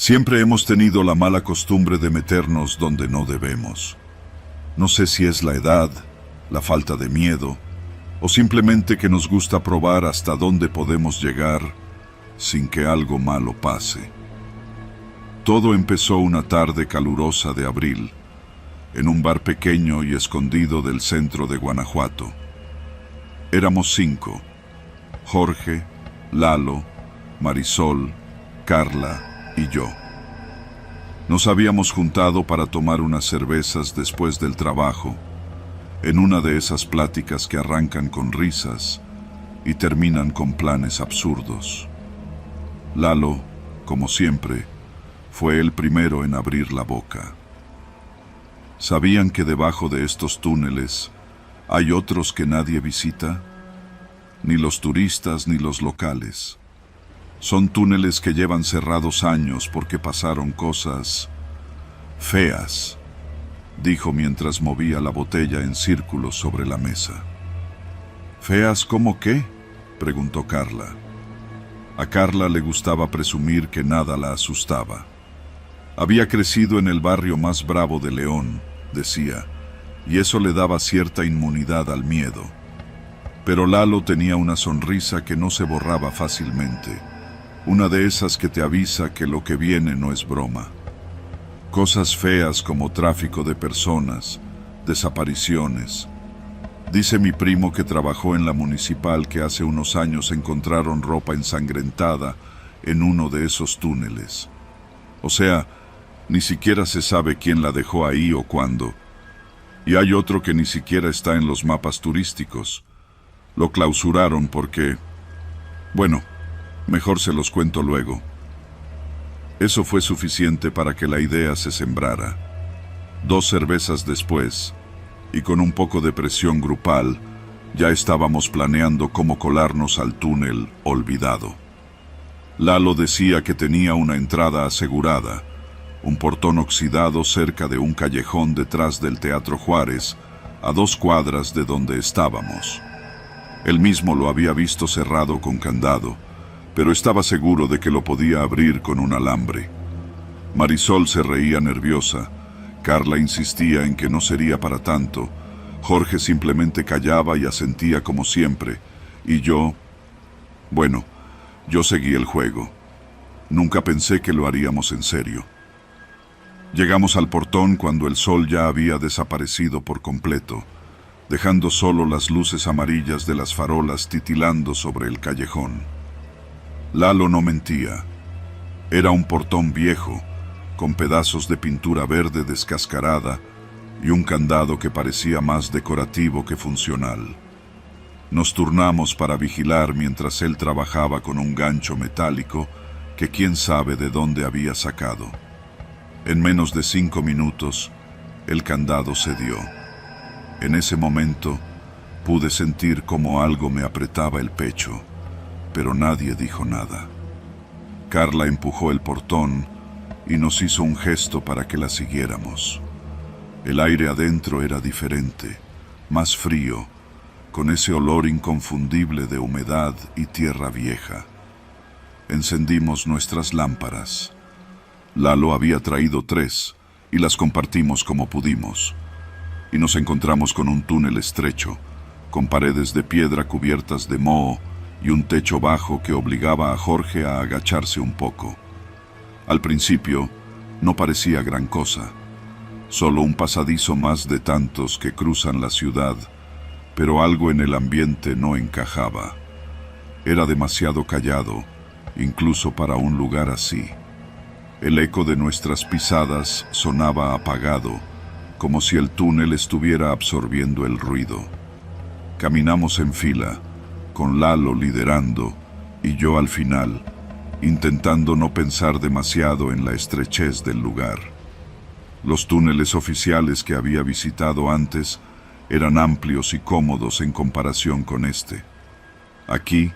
Siempre hemos tenido la mala costumbre de meternos donde no debemos. No sé si es la edad, la falta de miedo, o simplemente que nos gusta probar hasta dónde podemos llegar sin que algo malo pase. Todo empezó una tarde calurosa de abril, en un bar pequeño y escondido del centro de Guanajuato. Éramos 5: Jorge, Lalo, Marisol, Carla y yo. Nos habíamos juntado para tomar unas cervezas después del trabajo, en una de esas pláticas que arrancan con risas y terminan con planes absurdos. Lalo, como siempre, fue el primero en abrir la boca. ¿Sabían que debajo de estos túneles hay otros que nadie visita? Ni los turistas ni los locales. Son túneles que llevan cerrados años porque pasaron cosas feas, dijo mientras movía la botella en círculos sobre la mesa. ¿Feas cómo qué?, preguntó Carla. A Carla le gustaba presumir que nada la asustaba. Había crecido en el barrio más bravo de León, decía, y eso le daba cierta inmunidad al miedo. Pero Lalo tenía una sonrisa que no se borraba fácilmente, una de esas que te avisa que lo que viene no es broma. Cosas feas como tráfico de personas, desapariciones. Dice mi primo que trabajó en la municipal que hace unos años encontraron ropa ensangrentada en uno de esos túneles. O sea, ni siquiera se sabe quién la dejó ahí o cuándo. Y hay otro que ni siquiera está en los mapas turísticos. Lo clausuraron porque... Bueno, mejor se los cuento luego. Eso fue suficiente para que la idea se sembrara. 2 cervezas después, y con un poco de presión grupal, ya estábamos planeando cómo colarnos al túnel olvidado. Lalo decía que tenía una entrada asegurada, un portón oxidado cerca de un callejón detrás del Teatro Juárez, a 2 cuadras de donde estábamos. Él mismo lo había visto cerrado con candado, pero estaba seguro de que lo podía abrir con un alambre. Marisol se reía nerviosa, Carla insistía en que no sería para tanto, Jorge simplemente callaba y asentía como siempre, y yo... Bueno, yo seguí el juego. Nunca pensé que lo haríamos en serio. Llegamos al portón cuando el sol ya había desaparecido por completo, dejando solo las luces amarillas de las farolas titilando sobre el callejón. Lalo no mentía. Era un portón viejo, con pedazos de pintura verde descascarada y un candado que parecía más decorativo que funcional. Nos turnamos para vigilar mientras él trabajaba con un gancho metálico que quién sabe de dónde había sacado. En menos de 5 minutos, el candado cedió. En ese momento, pude sentir como algo me apretaba el pecho, pero nadie dijo nada. Carla empujó el portón y nos hizo un gesto para que la siguiéramos. El aire adentro era diferente, más frío, con ese olor inconfundible de humedad y tierra vieja. Encendimos nuestras lámparas. Lalo había traído 3 y las compartimos como pudimos. Y nos encontramos con un túnel estrecho, con paredes de piedra cubiertas de moho y un techo bajo que obligaba a Jorge a agacharse un poco. Al principio, no parecía gran cosa, solo un pasadizo más de tantos que cruzan la ciudad, pero algo en el ambiente no encajaba. Era demasiado callado, incluso para un lugar así. El eco de nuestras pisadas sonaba apagado, como si el túnel estuviera absorbiendo el ruido. Caminamos en fila, con Lalo liderando y yo al final, intentando no pensar demasiado en la estrechez del lugar. Los túneles oficiales que había visitado antes eran amplios y cómodos en comparación con este. Aquí,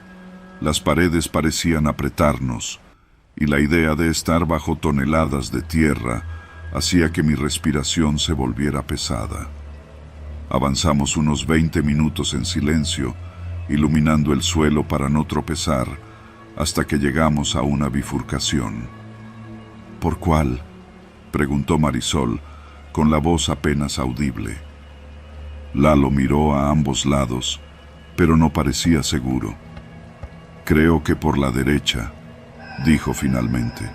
las paredes parecían apretarnos, y la idea de estar bajo toneladas de tierra hacía que mi respiración se volviera pesada. Avanzamos unos 20 minutos en silencio, iluminando el suelo para no tropezar, hasta que llegamos a una bifurcación. ¿Por cuál?, preguntó Marisol, con la voz apenas audible. Lalo miró a ambos lados, pero no parecía seguro. Creo que por la derecha, dijo finalmente.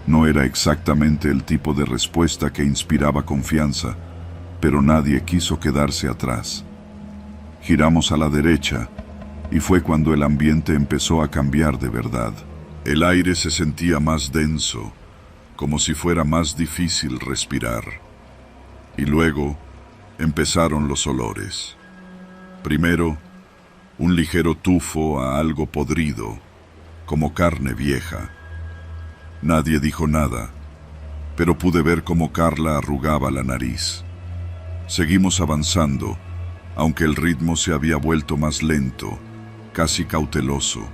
No era exactamente el tipo de respuesta que inspiraba confianza, pero nadie quiso quedarse atrás. Giramos a la derecha, y fue cuando el ambiente empezó a cambiar de verdad. El aire se sentía más denso, como si fuera más difícil respirar. Y luego empezaron los olores. Primero, un ligero tufo a algo podrido, como carne vieja. Nadie dijo nada, pero pude ver cómo Carla arrugaba la nariz. Seguimos avanzando, aunque el ritmo se había vuelto más lento, casi cauteloso.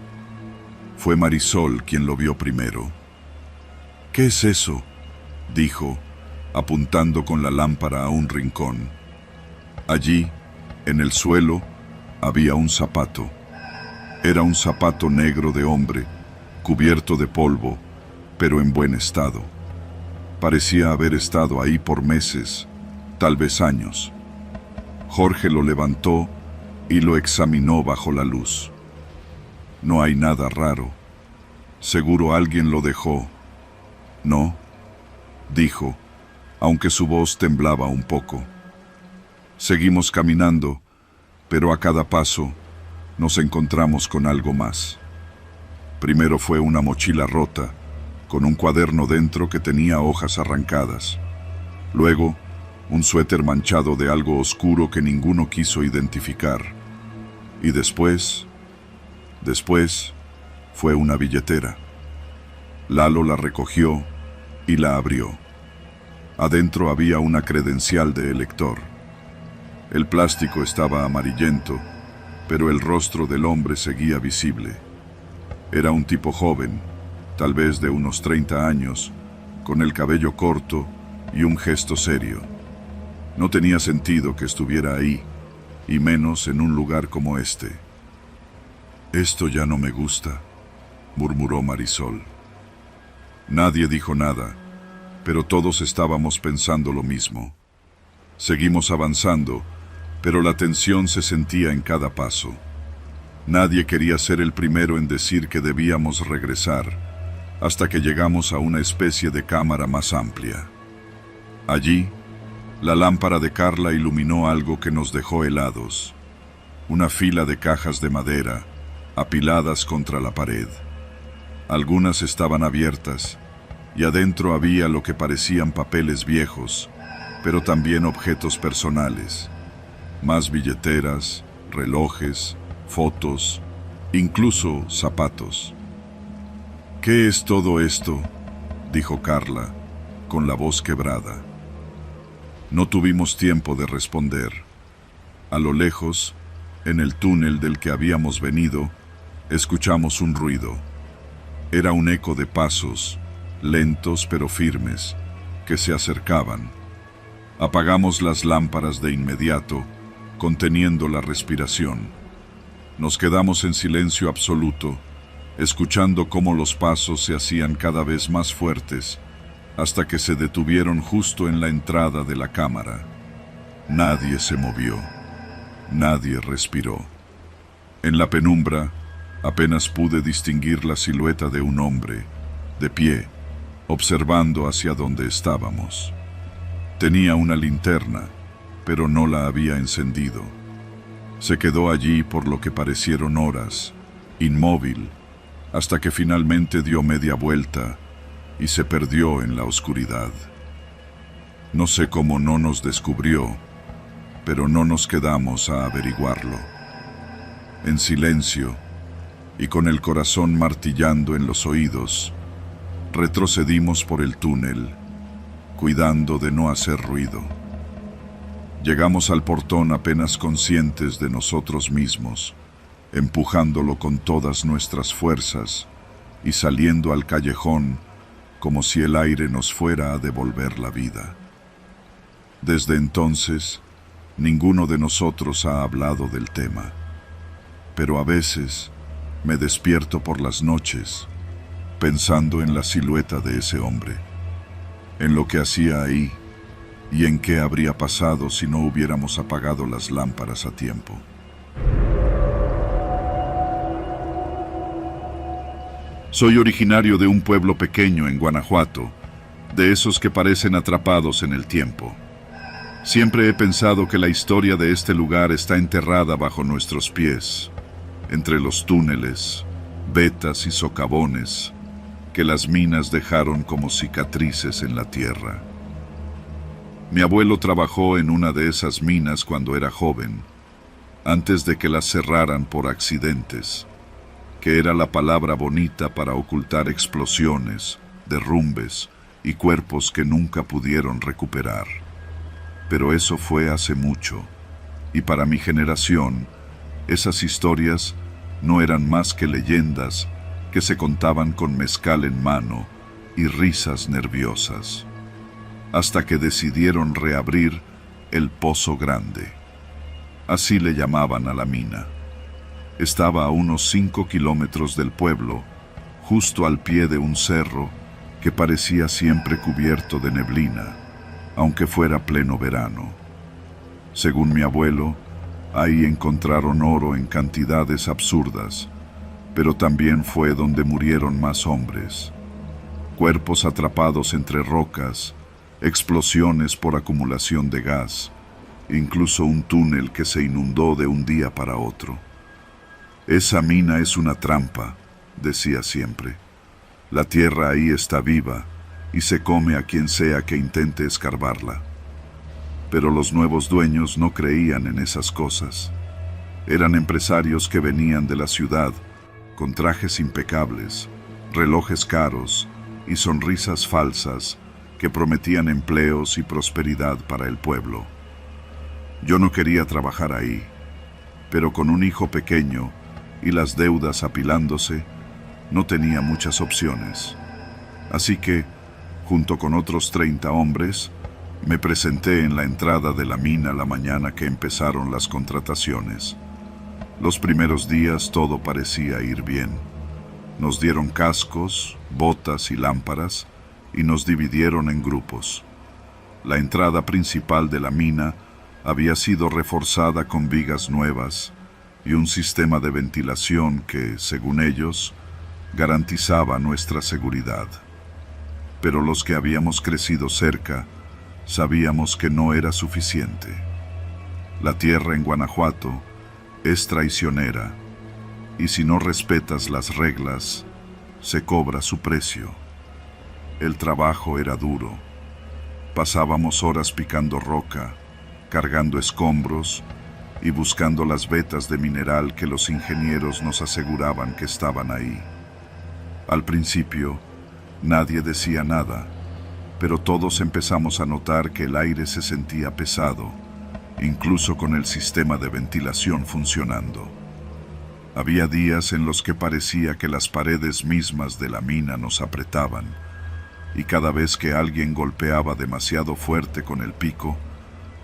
Fue Marisol quien lo vio primero. «¿Qué es eso?», dijo, apuntando con la lámpara a un rincón. Allí, en el suelo, había un zapato. Era un zapato negro de hombre, cubierto de polvo, pero en buen estado. Parecía haber estado ahí por meses, tal vez años. Jorge lo levantó y lo examinó bajo la luz. No hay nada raro. Seguro alguien lo dejó. «No», dijo, aunque su voz temblaba un poco. Seguimos caminando, pero a cada paso nos encontramos con algo más. Primero fue una mochila rota, con un cuaderno dentro que tenía hojas arrancadas. Luego, un suéter manchado de algo oscuro que ninguno quiso identificar. Y después fue una billetera. Lalo la recogió y la abrió. Adentro había una credencial de elector. El plástico estaba amarillento, pero el rostro del hombre seguía visible. Era un tipo joven, tal vez de unos 30 años, con el cabello corto y un gesto serio. No tenía sentido que estuviera ahí, y menos en un lugar como este. «Esto ya no me gusta», murmuró Marisol. Nadie dijo nada, pero todos estábamos pensando lo mismo. Seguimos avanzando, pero la tensión se sentía en cada paso. Nadie quería ser el primero en decir que debíamos regresar, hasta que llegamos a una especie de cámara más amplia. Allí, la lámpara de Carla iluminó algo que nos dejó helados. Una fila de cajas de madera, apiladas contra la pared. Algunas estaban abiertas, y adentro había lo que parecían papeles viejos, pero también objetos personales. Más billeteras, relojes, fotos, incluso zapatos. «¿Qué es todo esto?», dijo Carla, con la voz quebrada. No tuvimos tiempo de responder. A lo lejos, en el túnel del que habíamos venido, escuchamos un ruido. Era un eco de pasos, lentos pero firmes, que se acercaban. Apagamos las lámparas de inmediato, conteniendo la respiración. Nos quedamos en silencio absoluto, escuchando cómo los pasos se hacían cada vez más fuertes, hasta que se detuvieron justo en la entrada de la cámara. Nadie se movió, nadie respiró. En la penumbra, apenas pude distinguir la silueta de un hombre, de pie, observando hacia donde estábamos. Tenía una linterna, pero no la había encendido. Se quedó allí por lo que parecieron horas, inmóvil, hasta que finalmente dio media vuelta y se perdió en la oscuridad. No sé cómo no nos descubrió, pero no nos quedamos a averiguarlo. En silencio, y con el corazón martillando en los oídos, retrocedimos por el túnel, cuidando de no hacer ruido. Llegamos al portón apenas conscientes de nosotros mismos, empujándolo con todas nuestras fuerzas y saliendo al callejón como si el aire nos fuera a devolver la vida. Desde entonces, ninguno de nosotros ha hablado del tema, pero a veces me despierto por las noches pensando en la silueta de ese hombre, en lo que hacía ahí y en qué habría pasado si no hubiéramos apagado las lámparas a tiempo. Soy originario de un pueblo pequeño en Guanajuato, de esos que parecen atrapados en el tiempo. Siempre he pensado que la historia de este lugar está enterrada bajo nuestros pies, entre los túneles, vetas y socavones que las minas dejaron como cicatrices en la tierra. Mi abuelo trabajó en una de esas minas cuando era joven, antes de que las cerraran por accidentes, que era la palabra bonita para ocultar explosiones, derrumbes y cuerpos que nunca pudieron recuperar. Pero eso fue hace mucho, y para mi generación, esas historias no eran más que leyendas que se contaban con mezcal en mano y risas nerviosas, hasta que decidieron reabrir el Pozo Grande. Así le llamaban a la mina. Estaba a unos 5 kilómetros del pueblo, justo al pie de un cerro que parecía siempre cubierto de neblina, aunque fuera pleno verano. Según mi abuelo, ahí encontraron oro en cantidades absurdas, pero también fue donde murieron más hombres. Cuerpos atrapados entre rocas, explosiones por acumulación de gas, incluso un túnel que se inundó de un día para otro. Esa mina es una trampa, decía siempre. La tierra ahí está viva y se come a quien sea que intente escarbarla. Pero los nuevos dueños no creían en esas cosas. Eran empresarios que venían de la ciudad, con trajes impecables, relojes caros y sonrisas falsas que prometían empleos y prosperidad para el pueblo. Yo no quería trabajar ahí, pero con un hijo pequeño y las deudas apilándose, no tenía muchas opciones. Así que, junto con otros 30 hombres, me presenté en la entrada de la mina la mañana que empezaron las contrataciones. Los primeros días todo parecía ir bien. Nos dieron cascos, botas y lámparas y nos dividieron en grupos. La entrada principal de la mina había sido reforzada con vigas nuevas y un sistema de ventilación que, según ellos, garantizaba nuestra seguridad. Pero los que habíamos crecido cerca sabíamos que no era suficiente. La tierra en Guanajuato es traicionera, y si no respetas las reglas, se cobra su precio. El trabajo era duro. Pasábamos horas picando roca, cargando escombros y buscando las vetas de mineral que los ingenieros nos aseguraban que estaban ahí. Al principio, nadie decía nada, pero todos empezamos a notar que el aire se sentía pesado, incluso con el sistema de ventilación funcionando. Había días en los que parecía que las paredes mismas de la mina nos apretaban, y cada vez que alguien golpeaba demasiado fuerte con el pico,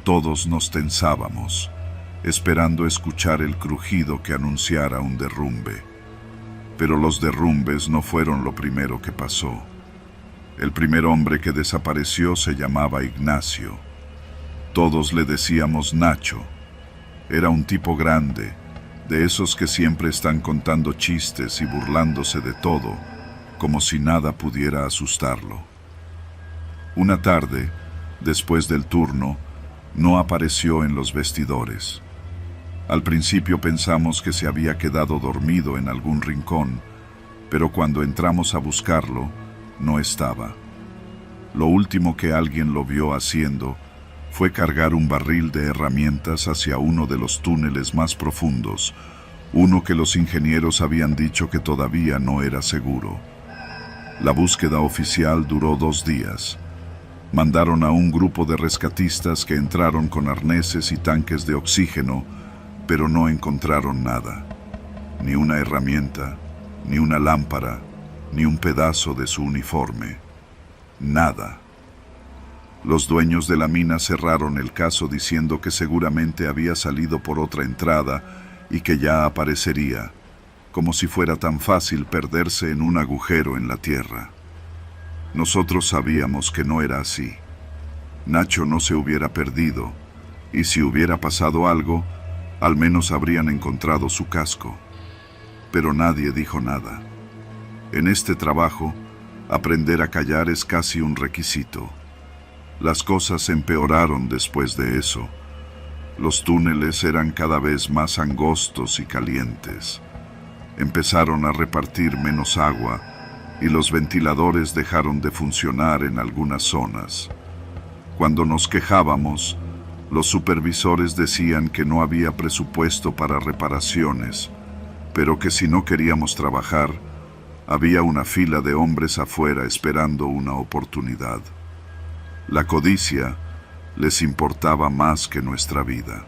todos nos tensábamos, esperando escuchar el crujido que anunciara un derrumbe. Pero los derrumbes no fueron lo primero que pasó. El primer hombre que desapareció se llamaba Ignacio. Todos le decíamos Nacho. Era un tipo grande, de esos que siempre están contando chistes y burlándose de todo, como si nada pudiera asustarlo. Una tarde, después del turno, no apareció en los vestidores. Al principio pensamos que se había quedado dormido en algún rincón, pero cuando entramos a buscarlo, no estaba. Lo último que alguien lo vio haciendo fue cargar un barril de herramientas hacia uno de los túneles más profundos, uno que los ingenieros habían dicho que todavía no era seguro. La búsqueda oficial duró 2 días. Mandaron a un grupo de rescatistas que entraron con arneses y tanques de oxígeno, pero no encontraron nada. Ni una herramienta, ni una lámpara, ni un pedazo de su uniforme. Nada. Los dueños de la mina cerraron el caso diciendo que seguramente había salido por otra entrada y que ya aparecería, como si fuera tan fácil perderse en un agujero en la tierra. Nosotros sabíamos que no era así. Nacho no se hubiera perdido, y si hubiera pasado algo, al menos habrían encontrado su casco. Pero nadie dijo nada. En este trabajo, aprender a callar es casi un requisito. Las cosas empeoraron después de eso. Los túneles eran cada vez más angostos y calientes. Empezaron a repartir menos agua y los ventiladores dejaron de funcionar en algunas zonas. Cuando nos quejábamos, los supervisores decían que no había presupuesto para reparaciones, pero que si no queríamos trabajar, había una fila de hombres afuera esperando una oportunidad. La codicia les importaba más que nuestra vida.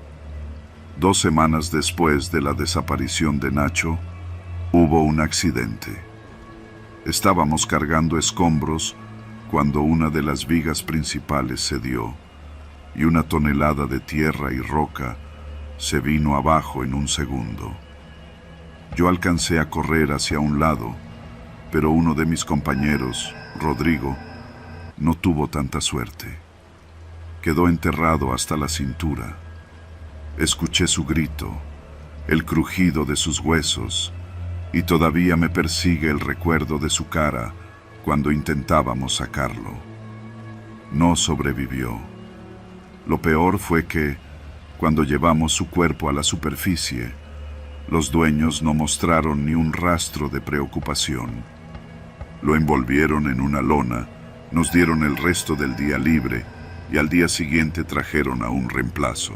2 semanas después de la desaparición de Nacho, hubo un accidente. Estábamos cargando escombros cuando una de las vigas principales cedió y una tonelada de tierra y roca se vino abajo en un segundo. Yo alcancé a correr hacia un lado, pero uno de mis compañeros, Rodrigo, no tuvo tanta suerte. Quedó enterrado hasta la cintura. Escuché su grito, el crujido de sus huesos, y todavía me persigue el recuerdo de su cara cuando intentábamos sacarlo. No sobrevivió. Lo peor fue que, cuando llevamos su cuerpo a la superficie, los dueños no mostraron ni un rastro de preocupación. Lo envolvieron en una lona, nos dieron el resto del día libre y al día siguiente trajeron a un reemplazo.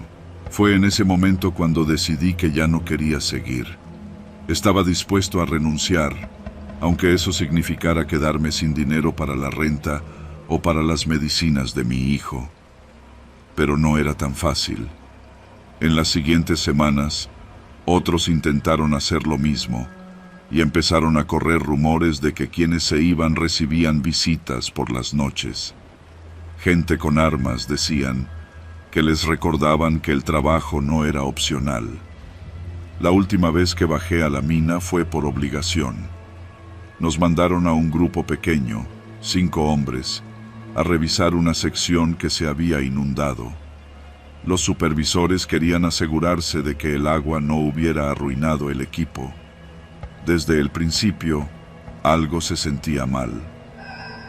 Fue en ese momento cuando decidí que ya no quería seguir. Estaba dispuesto a renunciar, aunque eso significara quedarme sin dinero para la renta o para las medicinas de mi hijo. Pero no era tan fácil. En las siguientes semanas, otros intentaron hacer lo mismo, y empezaron a correr rumores de que quienes se iban recibían visitas por las noches. Gente con armas decían que les recordaban que el trabajo no era opcional. La última vez que bajé a la mina fue por obligación. Nos mandaron a un grupo pequeño, 5 hombres, a revisar una sección que se había inundado. Los supervisores querían asegurarse de que el agua no hubiera arruinado el equipo. Desde el principio, algo se sentía mal.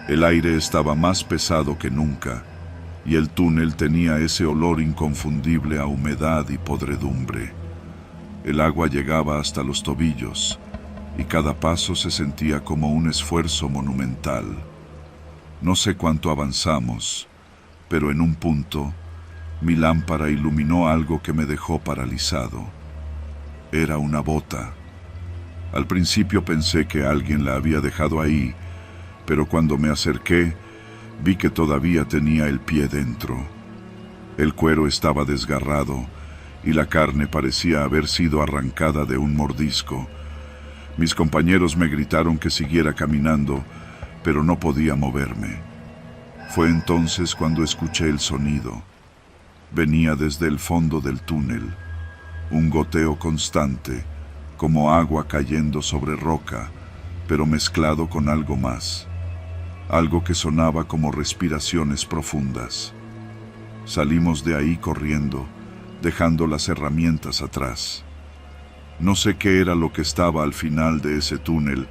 El aire estaba más pesado que nunca, y el túnel tenía ese olor inconfundible a humedad y podredumbre. El agua llegaba hasta los tobillos, y cada paso se sentía como un esfuerzo monumental. No sé cuánto avanzamos, pero en un punto, mi lámpara iluminó algo que me dejó paralizado. Era una bota. Al principio pensé que alguien la había dejado ahí, pero cuando me acerqué, vi que todavía tenía el pie dentro. El cuero estaba desgarrado y la carne parecía haber sido arrancada de un mordisco. Mis compañeros me gritaron que siguiera caminando, pero no podía moverme. Fue entonces cuando escuché el sonido. Venía desde el fondo del túnel, un goteo constante, como agua cayendo sobre roca, pero mezclado con algo más, algo que sonaba como respiraciones profundas. Salimos de ahí corriendo, dejando las herramientas atrás. No sé qué era lo que estaba al final de ese túnel,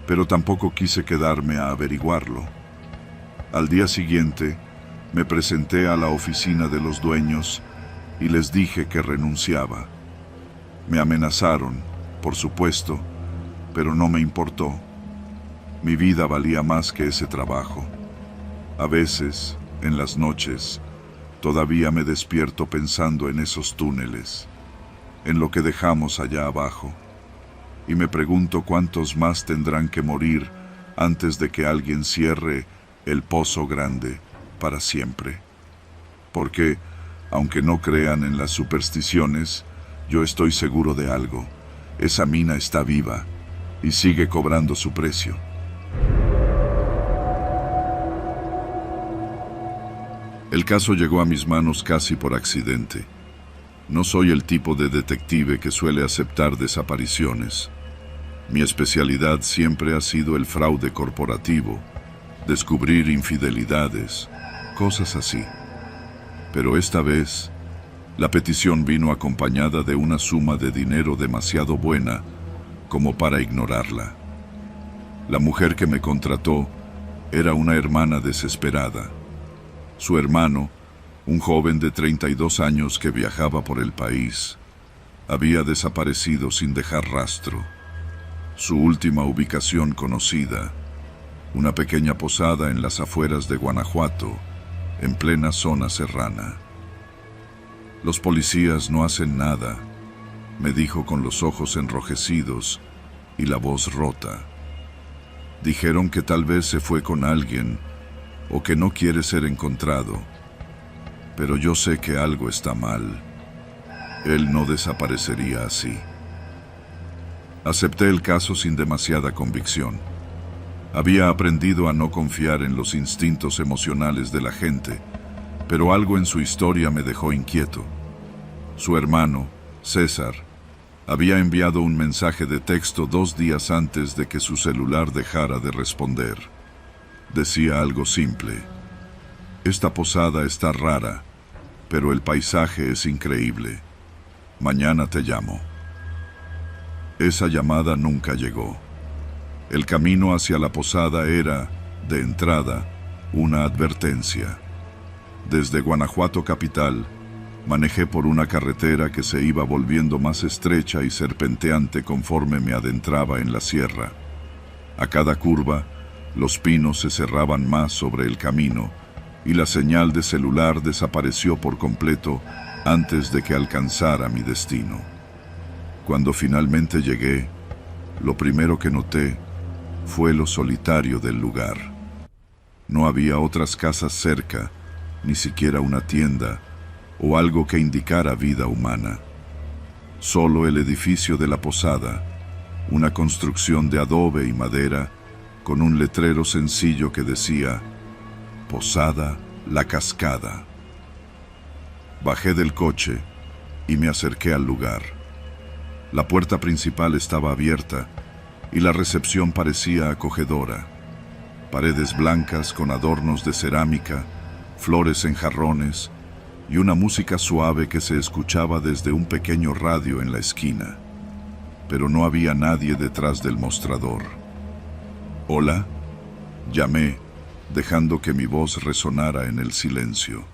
pero tampoco quise quedarme a averiguarlo. Al día siguiente, me presenté a la oficina de los dueños y les dije que renunciaba. Me amenazaron, por supuesto, pero no me importó. Mi vida valía más que ese trabajo. A veces, en las noches, todavía me despierto pensando en esos túneles, en lo que dejamos allá abajo, y me pregunto cuántos más tendrán que morir antes de que alguien cierre el pozo grande para siempre. Porque, aunque no crean en las supersticiones, yo estoy seguro de algo. Esa mina está viva y sigue cobrando su precio. El caso llegó a mis manos casi por accidente. No soy el tipo de detective que suele aceptar desapariciones. Mi especialidad siempre ha sido el fraude corporativo, descubrir infidelidades, cosas así. Pero esta vez, la petición vino acompañada de una suma de dinero demasiado buena como para ignorarla. La mujer que me contrató era una hermana desesperada. Su hermano, un joven de 32 años que viajaba por el país, había desaparecido sin dejar rastro. Su última ubicación conocida, una pequeña posada en las afueras de Guanajuato, en plena zona serrana. Los policías no hacen nada, me dijo con los ojos enrojecidos y la voz rota. Dijeron que tal vez se fue con alguien o que no quiere ser encontrado, pero yo sé que algo está mal. Él no desaparecería así. Acepté el caso sin demasiada convicción. Había aprendido a no confiar en los instintos emocionales de la gente, pero algo en su historia me dejó inquieto. Su hermano, César, había enviado un mensaje de texto 2 días antes de que su celular dejara de responder. Decía algo simple: esta posada está rara, pero el paisaje es increíble. Mañana te llamo. Esa llamada nunca llegó. El camino hacia la posada era, de entrada, una advertencia. Desde Guanajuato capital, manejé por una carretera que se iba volviendo más estrecha y serpenteante conforme me adentraba en la sierra. A cada curva, los pinos se cerraban más sobre el camino y la señal de celular desapareció por completo antes de que alcanzara mi destino. Cuando finalmente llegué, lo primero que noté fue lo solitario del lugar. No había otras casas cerca, ni siquiera una tienda o algo que indicara vida humana. Solo el edificio de la posada, una construcción de adobe y madera, con un letrero sencillo que decía Posada La Cascada. Bajé del coche y me acerqué al lugar. La puerta principal estaba abierta y la recepción parecía acogedora. Paredes blancas con adornos de cerámica, flores en jarrones y una música suave que se escuchaba desde un pequeño radio en la esquina. Pero no había nadie detrás del mostrador. «Hola», llamé, dejando que mi voz resonara en el silencio.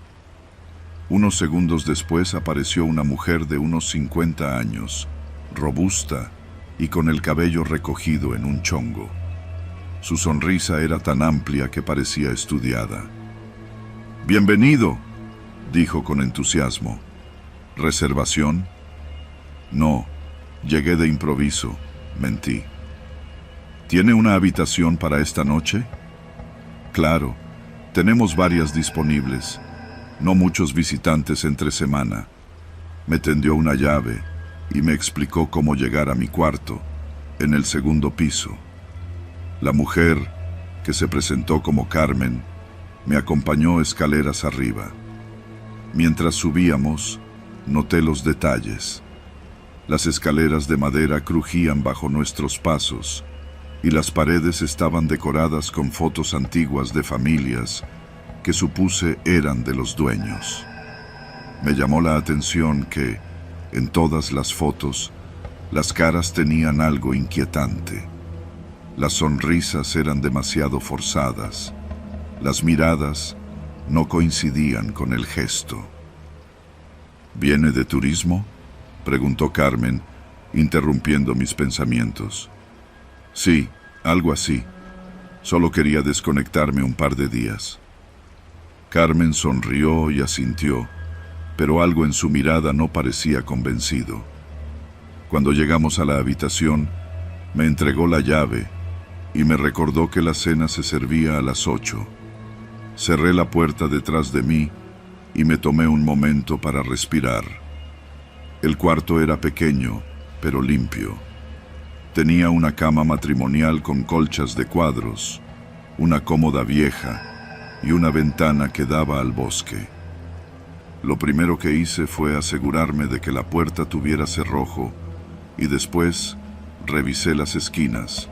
Unos segundos después apareció una mujer de unos 50 años, robusta y con el cabello recogido en un chongo. Su sonrisa era tan amplia que parecía estudiada. «Bienvenido», dijo con entusiasmo. «¿Reservación?» «No, llegué de improviso», mentí. «¿Tiene una habitación para esta noche?» «Claro, tenemos varias disponibles. No muchos visitantes entre semana». Me tendió una llave y me explicó cómo llegar a mi cuarto, en el segundo piso. La mujer, que se presentó como Carmen, me acompañó escaleras arriba. Mientras subíamos, noté los detalles. Las escaleras de madera crujían bajo nuestros pasos y las paredes estaban decoradas con fotos antiguas de familias que supuse eran de los dueños. Me llamó la atención que, en todas las fotos, las caras tenían algo inquietante. Las sonrisas eran demasiado forzadas. Las miradas no coincidían con el gesto. «¿Viene de turismo?», preguntó Carmen, interrumpiendo mis pensamientos. «Sí, algo así. Solo quería desconectarme un par de días». Carmen sonrió y asintió, pero algo en su mirada no parecía convencido. Cuando llegamos a la habitación, me entregó la llave y me recordó que la cena se servía a las 8. Cerré la puerta detrás de mí y me tomé un momento para respirar. El cuarto era pequeño, pero limpio. Tenía una cama matrimonial con colchas de cuadros, una cómoda vieja y una ventana que daba al bosque. Lo primero que hice fue asegurarme de que la puerta tuviera cerrojo y después Revisé las esquinas,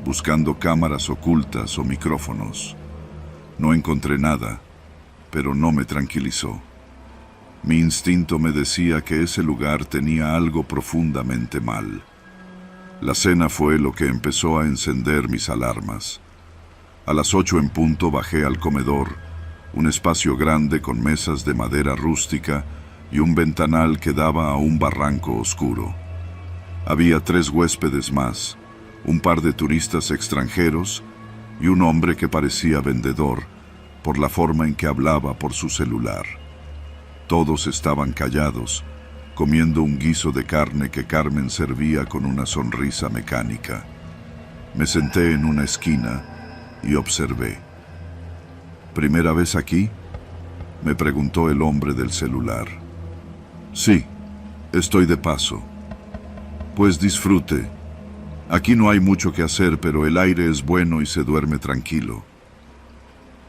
buscando cámaras ocultas o micrófonos. No encontré nada, pero no me tranquilizó. Mi instinto me decía que ese lugar tenía algo profundamente mal. La cena fue lo que empezó a encender mis alarmas. A las 8 en punto bajé al comedor, un espacio grande con mesas de madera rústica y un ventanal que daba a un barranco oscuro. Había 3 huéspedes más, un par de turistas extranjeros y un hombre que parecía vendedor por la forma en que hablaba por su celular. Todos estaban callados, comiendo un guiso de carne que Carmen servía con una sonrisa mecánica. Me senté en una esquina y observé. ¿Primera vez aquí?, me preguntó el hombre del celular. Sí, estoy de paso. Pues disfrute. Aquí no hay mucho que hacer, pero el aire es bueno y se duerme tranquilo.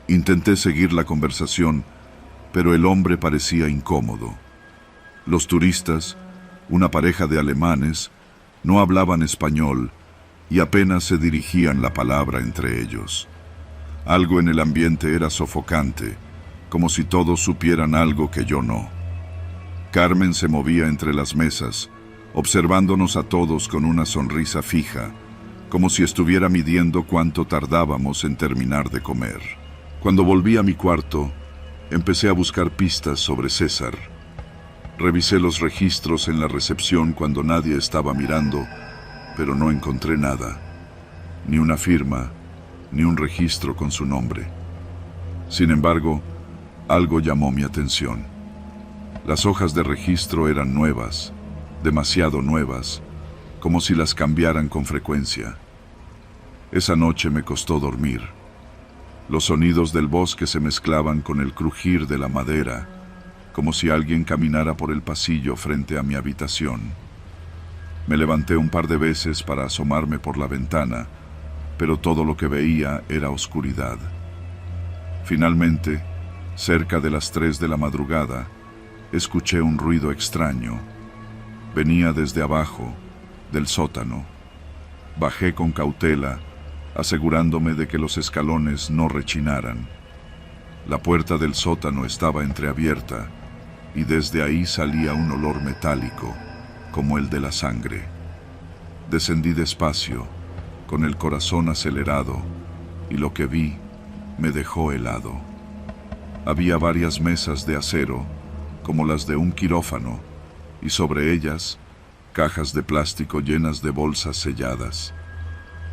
Intenté seguir la conversación, pero el hombre parecía incómodo. Los turistas, una pareja de alemanes, no hablaban español y apenas se dirigían la palabra entre ellos. Algo en el ambiente era sofocante, como si todos supieran algo que yo no. Carmen se movía entre las mesas, observándonos a todos con una sonrisa fija, como si estuviera midiendo cuánto tardábamos en terminar de comer. Cuando volví a mi cuarto, empecé a buscar pistas sobre César. Revisé los registros en la recepción cuando nadie estaba mirando, pero no encontré nada, ni una firma, ni un registro con su nombre. Sin embargo, algo llamó mi atención. Las hojas de registro eran nuevas, demasiado nuevas, como si las cambiaran con frecuencia. Esa noche me costó dormir. Los sonidos del bosque se mezclaban con el crujir de la madera, como si alguien caminara por el pasillo frente a mi habitación. Me levanté un par de veces para asomarme por la ventana, pero todo lo que veía era oscuridad. Finalmente, cerca de las 3 de la madrugada, escuché un ruido extraño. Venía desde abajo, del sótano. Bajé con cautela, asegurándome de que los escalones no rechinaran. La puerta del sótano estaba entreabierta, y desde ahí salía un olor metálico, como el de la sangre. Descendí despacio, con el corazón acelerado, y lo que vi me dejó helado. Había varias mesas de acero, como las de un quirófano, y sobre ellas, cajas de plástico llenas de bolsas selladas.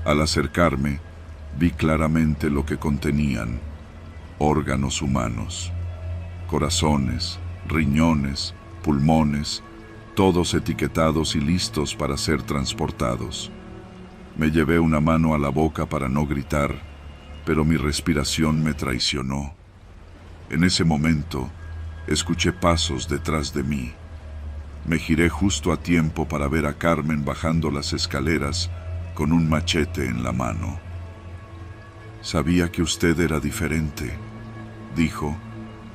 Al acercarme, vi claramente lo que contenían: órganos humanos, corazones, riñones, pulmones, todos etiquetados y listos para ser transportados. Me llevé una mano a la boca para no gritar, pero mi respiración me traicionó. En ese momento, escuché pasos detrás de mí. Me giré justo a tiempo para ver a Carmen bajando las escaleras con un machete en la mano. Sabía que usted era diferente, dijo,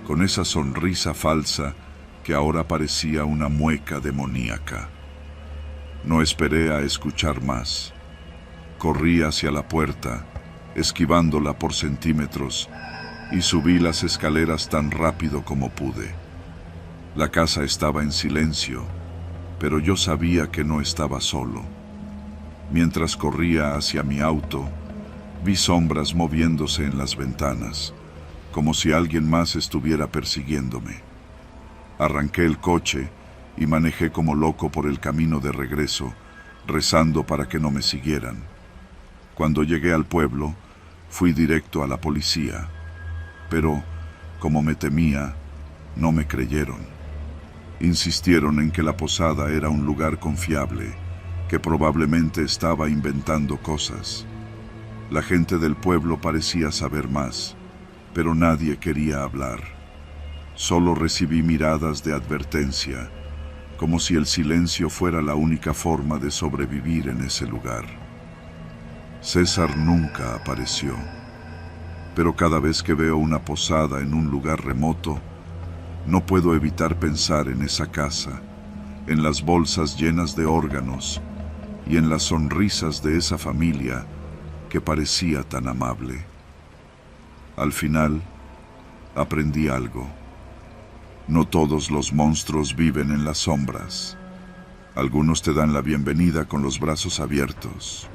con esa sonrisa falsa que ahora parecía una mueca demoníaca. No esperé a escuchar más. Corrí hacia la puerta, esquivándola por centímetros, y subí las escaleras tan rápido como pude. La casa estaba en silencio, pero yo sabía que no estaba solo. Mientras corría hacia mi auto, vi sombras moviéndose en las ventanas, como si alguien más estuviera persiguiéndome. Arranqué el coche y manejé como loco por el camino de regreso, rezando para que no me siguieran. Cuando llegué al pueblo, fui directo a la policía, pero, como me temía, no me creyeron. Insistieron en que la posada era un lugar confiable, que probablemente estaba inventando cosas. La gente del pueblo parecía saber más, pero nadie quería hablar. Solo recibí miradas de advertencia, como si el silencio fuera la única forma de sobrevivir en ese lugar. César nunca apareció, pero cada vez que veo una posada en un lugar remoto, no puedo evitar pensar en esa casa, en las bolsas llenas de órganos y en las sonrisas de esa familia que parecía tan amable. Al final, aprendí algo. No todos los monstruos viven en las sombras. Algunos te dan la bienvenida con los brazos abiertos.